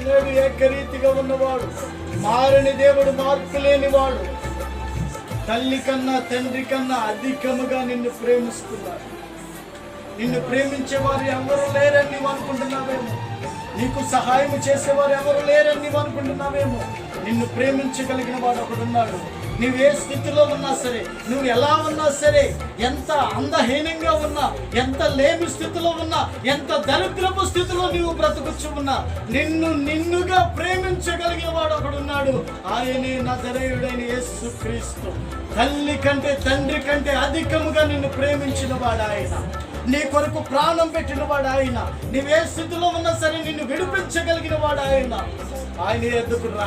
నేడు ఏకరీతిగా ఉన్నవాడు, మారని దేవుడు, మార్పు లేనివాడు, తల్లి కన్నా తండ్రి కన్నా అధికముగా నిన్ను ప్రేమిస్తున్నాడు. నిన్ను ప్రేమించేవారు ఎవరు లేరని నీవు అనుకుంటున్నావేమో, నీకు సహాయం చేసేవారు ఎవరు లేరని నీవు అనుకుంటున్నావేమో. నిన్ను ప్రేమించగలిగిన వాడు ఒకడున్నాడు. నువ్వు ఏ స్థితిలో ఉన్నా సరే, నువ్వు ఎలా ఉన్నా సరే, ఎంత అందహీనంగా ఉన్నా, ఎంత లేమి స్థితిలో ఉన్నా, ఎంత దరిద్రపు స్థితిలో నీవు బ్రతుకుచ్చు ఉన్నా, నిన్నుగా ప్రేమించగలిగిన వాడు ఒకడున్నాడు. ఆయనే నజరేయుడైన యేసుక్రీస్తు. తల్లి కంటే తండ్రి కంటే అధికముగా నిన్ను ప్రేమించిన వాడు ఆయన. నీ కొరకు ప్రాణం పెట్టిన వాడు ఆయన. నీవే స్థితిలో ఉన్నా సరే నిన్ను విడిపించగలిగిన వాడు ఆయన. ఆయన ఎద్దుకు రా,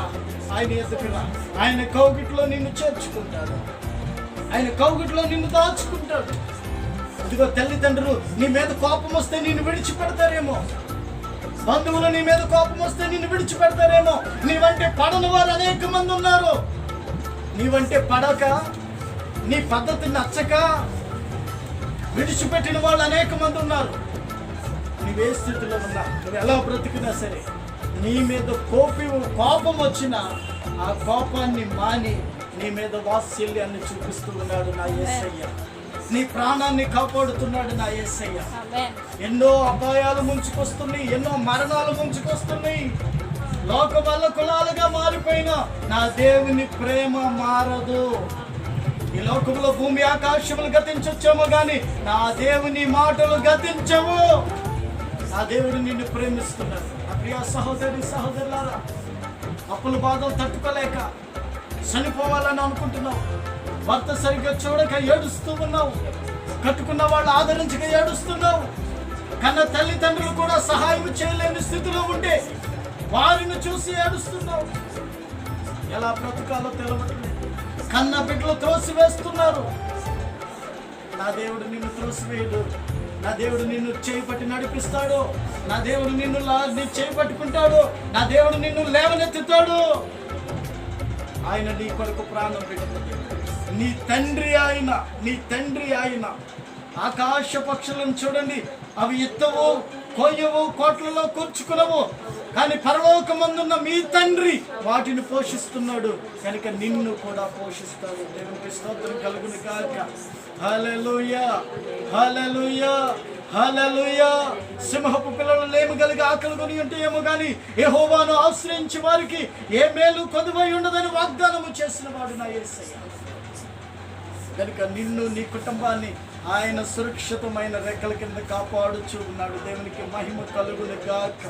ఆయన ఎద్దుకు రా. ఆయన కౌగిట్లో నిన్ను చేర్చుకుంటాడు, ఆయన కౌగిట్లో నిన్ను దాచుకుంటాడు. ఇదిగో తల్లిదండ్రులు నీ మీద కోపం వస్తే నిన్ను విడిచిపెడతారేమో, బంధువులు నీ మీద కోపం వస్తే నిన్ను విడిచిపెడతారేమో. నీవంటే పడని వారు అనేక మంది ఉన్నారు. నీవంటే పడక, నీ పద్ధతి నచ్చక విడిచిపెట్టిన వాళ్ళు అనేక మంది ఉన్నారు. నీవే స్థితిలో ఉన్నా, నువ్వు ఎలా బ్రతికినా సరే, నీ మీద కోపం వచ్చినా ఆ కోపాన్ని మాని నీ మీద వాత్సల్యాన్ని చూపిస్తూ ఉన్నాడు నా యేసయ్య. నీ ప్రాణాన్ని కాపాడుతున్నాడు నా యేసయ్య. ఎన్నో అపాయాలు ముంచుకొస్తున్నాయి, ఎన్నో మరణాలు ముంచుకొస్తున్నాయి. లోక వల్ల కులాలుగా మారిపోయినా నా దేవుని ప్రేమ మారదు. ఈ లోకంలో భూమి ఆకాశములు గతించొచ్చేమో గాని నా దేవుని మాటలు గతించవు. నా దేవుడు నిన్ను ప్రేమిస్తున్నాడు. నా ప్రియ సహోదరి సహోదరులారా, అప్పుల బాధలు తట్టుకోలేక చనిపోవాలని అనుకుంటున్నావు, భర్త సరిగ్గా చూడక ఏడుస్తూ ఉన్నావు, కట్టుకున్న వాళ్ళు ఆదరించక ఏడుస్తున్నావు, కన్న తల్లిదండ్రులు కూడా సహాయం చేయలేని స్థితిలో ఉంటే వారిని చూసి ఏడుస్తున్నావు. ఎలా బ్రతకాలో తెలవట్లేదు. కన్న బిడ్డలు త్రోసివేస్తున్నారు. నా దేవుడు నిన్ను త్రోసివేయడు. నా దేవుడు నిన్ను చేపట్టి నడిపిస్తాడు. నా దేవుడు నిన్ను చేపట్టుకుంటాడు. నా దేవుడు నిన్ను లేవనెత్తుతాడు. ఆయన నీ కొరకు ప్రాణం పెట్టుకుంటాడు. నీ తండ్రి ఆయన ఆకాశ పక్షులను చూడండి, అవి ఎత్తవు, కొయ్యవు, కోట్లలో కూర్చుకునవు, కానీ పరలోకమందున్న మీ తండ్రి వాటిని పోషిస్తున్నాడు కనుక నిన్ను కూడా పోషిస్తాడు. దేవునికి స్తోత్రం కలుగును గాక. హల్లెలూయా, హల్లెలూయా, హల్లెలూయా. సింహపు పిల్లలు లేమి కలిగి ఆకలి కొని ఉంటే ఏమో కానీ యెహోవాను ఆశ్రయించి వారికి ఏ మేలు కొదువై ఉండదని వాగ్దానము చేసిన వాడు నా యేసయ్య. కనుక నిన్ను, నీ కుటుంబాన్ని ఆయన సురక్షితమైన రెక్కల కింద కాపాడుచూ ఉన్నాడు. దేవునికి మహిమ కలుగును గాక.